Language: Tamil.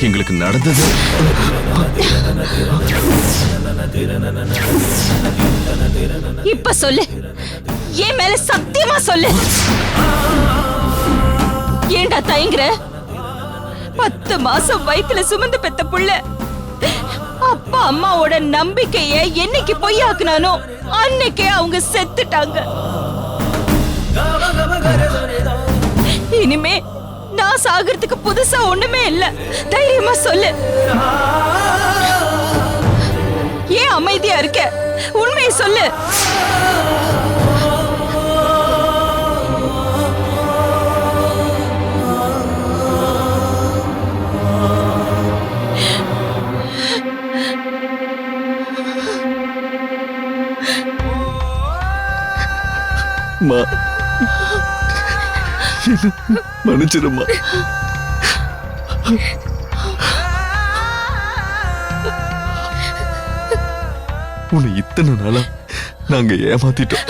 எங்களுக்கு நடந்தது இப்ப சொல்லு, என் மேல சத்தியமா சொல்லு. ஏண்டா தயங்குற? 10 மாசம் வயித்துல சுமந்து பெத்த புள்ள அப்பா அம்மாவோட நம்பிக்கைய என்னைக்கு பொய்யாக்குனானோ அன்னைக்கே அவங்க செத்துட்டாங்க. இனிமே நான் சாகிறதுக்கு புதுசா ஒண்ணுமே இல்ல. தைரியமா சொல்லு. ஏன் அமைதியா இருக்க? உண்மையை சொல்லு. மன்னிச்சிருமா. உன்னை இத்தனை நாளா நாங்க ஏமாத்திட்டோம்.